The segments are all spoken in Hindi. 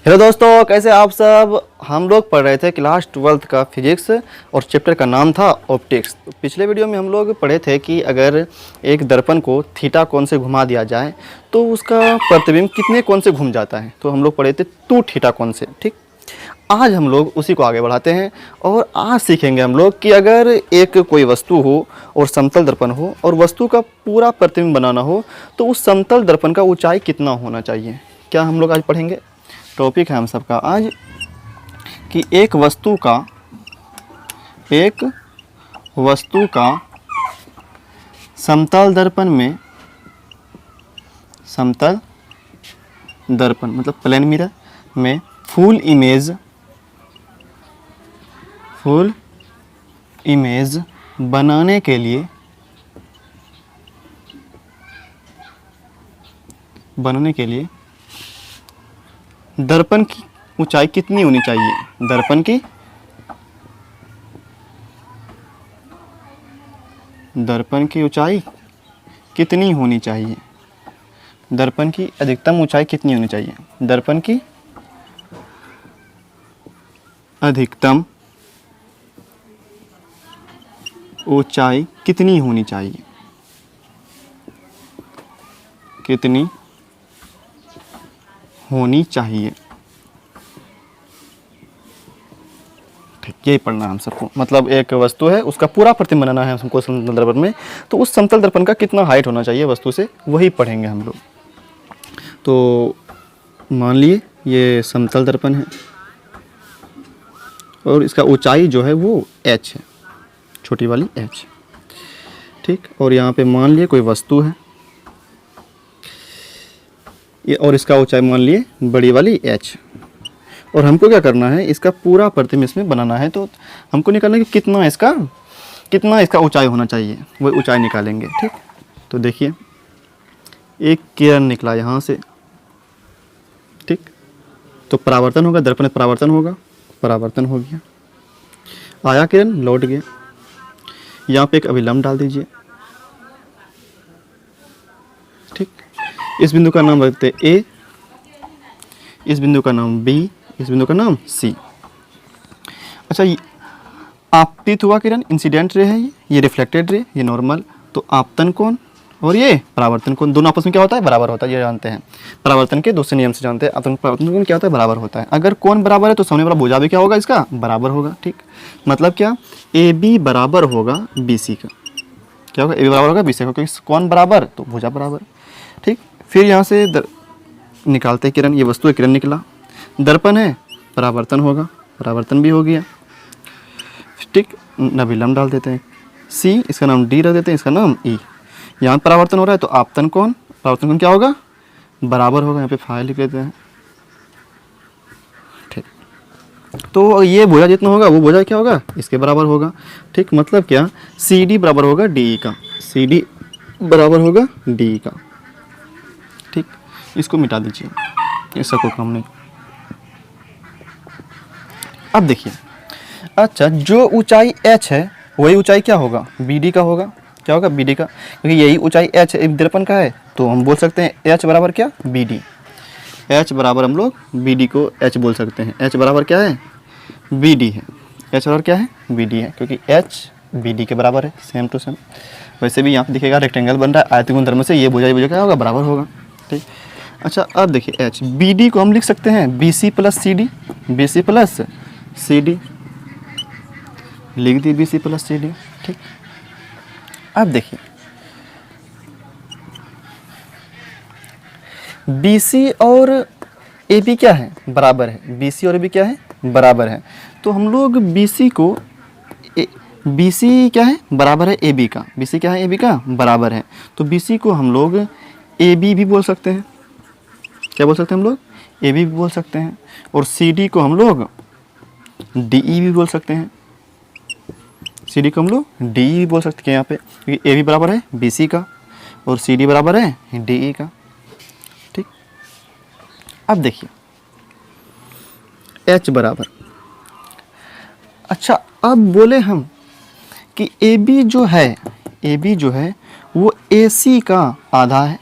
हेलो दोस्तों, कैसे आप सब। हम लोग पढ़ रहे थे क्लास 12th का फिजिक्स और चैप्टर का नाम था ऑप्टिक्स। तो पिछले वीडियो में हम लोग पढ़े थे कि अगर एक दर्पण को थीटा कोण से घुमा दिया जाए तो उसका प्रतिबिंब कितने कोण से घूम जाता है। तो हम लोग पढ़े थे 2 थीटा कोण से। ठीक, आज हम लोग उसी को आगे बढ़ाते हैं और आज सीखेंगे हम लोग कि अगर एक कोई वस्तु हो और समतल दर्पण हो और वस्तु का पूरा प्रतिबिंब बनाना हो तो उस समतल दर्पण का ऊंचाई कितना होना चाहिए। क्या हम लोग आज पढ़ेंगे। टॉपिक है हम सबका आज कि एक वस्तु का समतल दर्पण में, समतल दर्पण मतलब प्लेन मिरर में फुल इमेज बनाने के लिए दर्पण की ऊंचाई कितनी होनी चाहिए। दर्पण की ऊंचाई कितनी होनी चाहिए। दर्पण की अधिकतम ऊंचाई कितनी होनी चाहिए। दर्पण की अधिकतम ऊंचाई कितनी होनी चाहिए। कितनी होनी चाहिए। ठीक, यही पढ़ना है हम सबको। मतलब एक वस्तु है, उसका पूरा प्रतिबिंब बनाना है हमको समतल दर्पण में, तो उस समतल दर्पण का कितना हाइट होना चाहिए वस्तु से, वही पढ़ेंगे हम लोग। तो मान लिए ये समतल दर्पण है और इसका ऊंचाई जो है वो h है, छोटी वाली h। ठीक, और यहाँ पे मान लिए कोई वस्तु है ये, और इसका ऊंचाई मान लिए बड़ी वाली h। और हमको क्या करना है, इसका पूरा प्रतिबिंब इसमें बनाना है। तो हमको निकालना है कि कितना इसका ऊंचाई होना चाहिए, वो ऊंचाई निकालेंगे। ठीक, तो देखिए एक किरण निकला यहाँ से। ठीक, तो परावर्तन होगा, दर्पण परावर्तन होगा, परावर्तन हो गया, आया किरण लौट गया। यहाँ पे एक अभिलंब डाल दीजिए। ठीक, इस बिंदु का नाम रखते A, इस बिंदु का नाम B, इस बिंदु का नाम C। अच्छा, ये आपतित हुआ किरण इंसिडेंट रे है, ये रिफ्लेक्टेड रे, ये नॉर्मल। तो आपतन कोण और ये परावर्तन कोण दोनों आपस में क्या होता है, बराबर होता है। ये जानते हैं, परावर्तन के दूसरे नियम से जानते हैं। आपतन परावर्तन कोण क्या होता है, बराबर होता है। अगर कोण बराबर है तो सामने वाला भुजा भी क्या होगा, इसका बराबर होगा। ठीक, मतलब क्या, AB बराबर होगा BC का। क्या होगा, AB बराबर होगा BC का, क्योंकि कोण बराबर तो भुजा बराबर। ठीक, फिर यहाँ से निकालते किरण, ये वस्तु है, किरण निकला, दर्पण है, परावर्तन होगा, परावर्तन भी हो गया। ठीक, अभिलंब डाल देते हैं C, इसका नाम D रख देते हैं, इसका नाम E। यहाँ परावर्तन हो रहा है तो आपतन कोण, परावर्तन कोण क्या होगा, बराबर होगा। यहाँ पे फाइल लिख लेते हैं। ठीक, तो ये भुजा जितना होगा वो भुजा क्या होगा, इसके बराबर होगा। ठीक, मतलब क्या, CD बराबर होगा DE का, CD बराबर होगा DE का। ठीक, इसको मिटा दीजिए, ऐसा कोई काम नहीं। अब देखिए, अच्छा जो ऊंचाई h है वही ऊंचाई क्या होगा, BD का होगा। क्या होगा, BD का, क्योंकि यही ऊंचाई h है, दर्पण का है। तो हम बोल सकते हैं h बराबर क्या, BD। h बराबर हम लोग BD को h बोल सकते हैं। h बराबर क्या है, BD है। h बराबर क्या है, BD है, क्योंकि h BD के बराबर है, सेम टू सेम। वैसे भी यहाँ पे दिखेगा रेक्टेंगल बन रहा है, आयतकोण धर्म से ये भुजा क्या होगा, बराबर होगा। ठीक, अच्छा अब देखिए h, BD को हम लिख सकते हैं BC plus CD, BC plus CD, लिख दी BC प्लस CD। ठीक, अब देखिए BC और AB क्या है, बराबर है। BC और AB क्या है, बराबर है। तो हम लोग BC को BC क्या है, बराबर है AB का। BC क्या है, AB का बराबर है। तो BC को हम लोग AB भी बोल सकते हैं। क्या बोल सकते हैं हम लोग, AB भी बोल सकते हैं। और CD को हम लोग DE भी बोल सकते हैं। CD को हम लोग DE भी बोल सकते हैं यहाँ पे, क्योंकि AB बराबर है BC का और CD बराबर है DE का। ठीक, अब देखिए H बराबर, अच्छा अब बोले हम कि AB जो है वो AC का आधा है।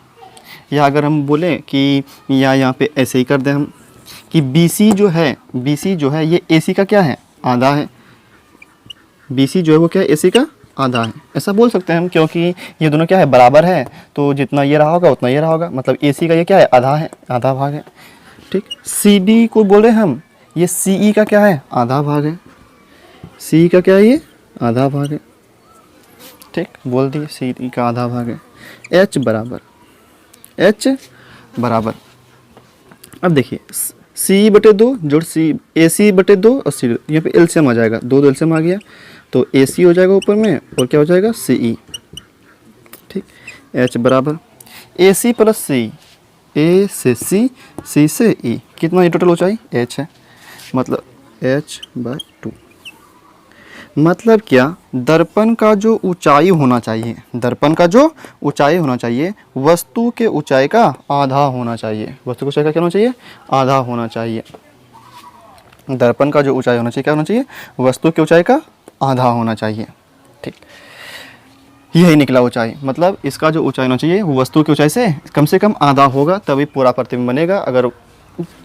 या अगर हम बोलें कि यहाँ पे ऐसे ही कर दें हम, कि BC जो है ये AC का क्या है, आधा है। BC जो है वो क्या है, AC का आधा है, ऐसा बोल सकते हैं हम, क्योंकि ये दोनों क्या है, बराबर है। तो जितना ये रहा होगा उतना ये रहा होगा, मतलब AC का ये क्या है, आधा है, आधा भाग है। ठीक, CD को बोल रहे हैं हम, ये CE का क्या है, आधा भाग है। CE का क्या है, ये आधा भाग है। ठीक, बोल दिए CE का आधा भाग है। H बराबर, अब देखिए CE/2 जोड़ AC/2 और CD, यहाँ पे एलसीएम आ जाएगा, दो एलसीएम आ गया तो AC हो जाएगा ऊपर में और क्या हो जाएगा, CE। ठीक, H बराबर AC + CE, A से C से E, कितना ये टोटल ऊंचाई H है, मतलब H/2। मतलब क्या, दर्पण का जो ऊंचाई होना चाहिए, वस्तु के ऊंचाई का आधा होना चाहिए। वस्तु की ऊंचाई का क्या होना चाहिए, आधा होना चाहिए। दर्पण का जो ऊंचाई होना चाहिए, क्या होना चाहिए, वस्तु की ऊंचाई का आधा होना चाहिए। ठीक, यही निकला ऊंचाई, मतलब इसका जो ऊंचाई होना चाहिए वो वस्तु की ऊंचाई से कम आधा होगा, तभी पूरा प्रतिबिंब बनेगा। अगर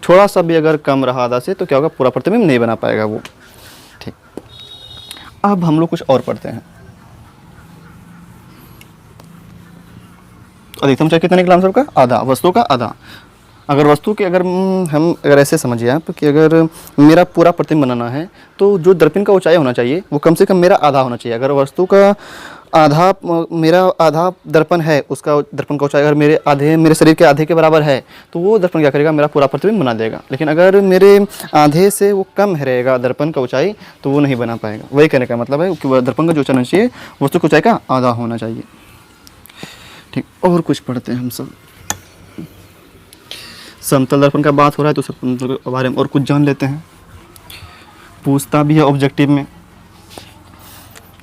थोड़ा सा भी अगर कम रहा आधा से तो क्या होगा, पूरा प्रतिबिंब नहीं बना पाएगा वो। ठीक, अब हम लोग कुछ और पढ़ते हैं। अधिकतम ऊंचाई कितना निकला हम सबका, आधा, वस्तु का आधा। अगर वस्तु के हम ऐसे समझिए आप कि अगर मेरा पूरा प्रतिबिंब बनाना है तो जो दर्पण का ऊंचाई होना चाहिए वो कम से कम मेरा आधा होना चाहिए। अगर वस्तु का आधा, मेरा आधा दर्पण है, उसका दर्पण का ऊंचाई अगर मेरे शरीर के आधे के बराबर है तो वो दर्पण क्या करेगा, मेरा पूरा प्रतिबिंब बना देगा। लेकिन अगर मेरे आधे से वो कम रहेगा दर्पण का ऊंचाई तो वो नहीं बना पाएगा। वही कहने का मतलब है कि दर्पण का जो ऊंचाई होना चाहिए वस्तु की ऊंचाई का आधा होना चाहिए। ठीक, और कुछ पढ़ते हैं हम सब। समतल दर्पण का बात हो रहा है तो समतल के बारे में और कुछ जान लेते हैं। पूछता भी है ऑब्जेक्टिव में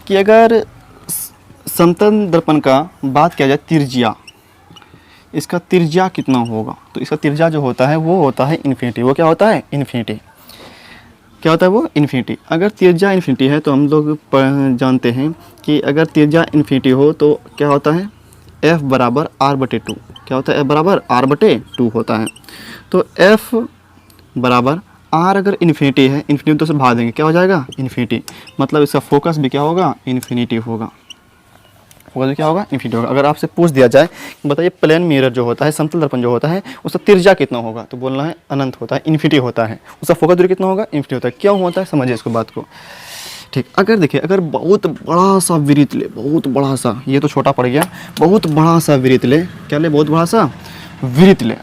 कि अगर समतल दर्पण का बात किया जाए त्रिज्या, इसका त्रिज्या कितना होगा, तो इसका त्रिज्या जो होता है वो होता है इन्फिनिटी। वो क्या होता है, इन्फिनिटी। क्या होता है वो, इन्फिनिटी। अगर त्रिज्या इन्फिनिटी है तो हम लोग जानते हैं कि अगर त्रिज्या इन्फिनिटी हो तो क्या होता है, F बराबर R/2। क्या होता है, F बराबर R/2 होता है। तो F बराबर R अगर इन्फिनिटी है, इन्फिनिटी तो से भाग देंगे, क्या हो जाएगा, इन्फिनिटी। मतलब इसका फोकस भी क्या होगा, इन्फिनिटी होगा। फोकस क्या होगा, इन्फिनिटी होगा। अगर आपसे पूछ दिया जाए बताइए प्लेन मिरर जो होता है, समतल दर्पण जो होता है, उसका त्रिज्या कितना होगा, तो बोलना है अनंत होता है, इन्फिनिटी होता है। उसका फोकस दूरी कितना होगा, इन्फिनिटी होता है। क्यों होता है, समझिए इसको बात को। ठीक, अगर देखिए, अगर बहुत बड़ा सा वृत्त ले, बहुत बड़ा सा, ये तो छोटा पड़ गया, बहुत बड़ा सा वृत्त ले, क्या ले, बहुत बड़ा सा वृत्त ले,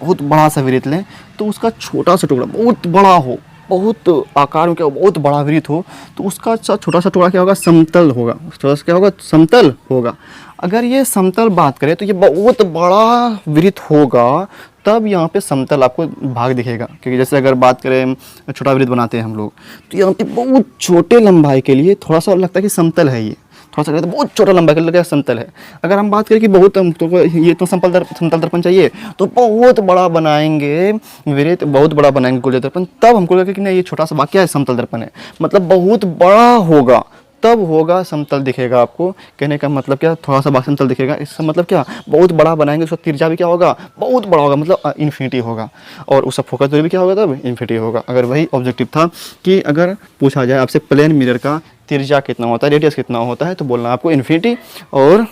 बहुत बड़ा सा वृत्त ले, तो उसका छोटा सा टुकड़ा बहुत बड़ा हो, बहुत आकार में क्या हो, बहुत बड़ा वृत्त हो, तो उसका छोटा सा टुकड़ा क्या होगा, समतल होगा। छोटा सा क्या होगा, समतल होगा। अगर ये समतल बात करें तो ये बहुत बड़ा वृत्त होगा, तब यहाँ पे समतल आपको भाग दिखेगा। क्योंकि जैसे अगर बात करें छोटा वृत्त बनाते हैं हम लोग, तो यहाँ पे बहुत छोटे लंबाई के लिए थोड़ा सा लगता है कि समतल है, ये थोड़ा सा लगता है बहुत छोटा लंबाई के लिए लगता है समतल है। अगर हम बात करें कि बहुत तो ये तो समतल दर्पण चाहिए तो बहुत बड़ा बनाएंगे वृत्त, बहुत बड़ा बनाएंगे गोलीय दर्पण, तब हमको लगेगा कि नहीं ये छोटा सा वाक्य है, समतल दर्पण है। मतलब बहुत बड़ा होगा तब होगा समतल दिखेगा आपको। कहने का मतलब क्या, थोड़ा सा बाकी समतल दिखेगा, इसका मतलब क्या, बहुत बड़ा बनाएंगे उसका त्रिज्या भी क्या होगा, बहुत बड़ा होगा, मतलब इन्फिनिटी होगा। और उसका फोकस दूरी भी क्या होगा, तब इन्फिनिटी होगा। अगर वही ऑब्जेक्टिव था कि अगर पूछा जाए आपसे प्लेन मिरर का त्रिज्या कितना होता है, रेडियस कितना होता है, तो बोलना आपको इन्फिनिटी, और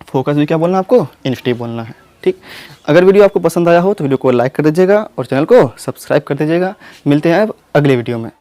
फोकस भी क्या बोलना आपको, इन्फिनिटी बोलना है। ठीक, अगर वीडियो आपको पसंद आया हो तो वीडियो को लाइक कर दीजिएगा और चैनल को सब्सक्राइब कर दीजिएगा। मिलते हैं अब अगले वीडियो में।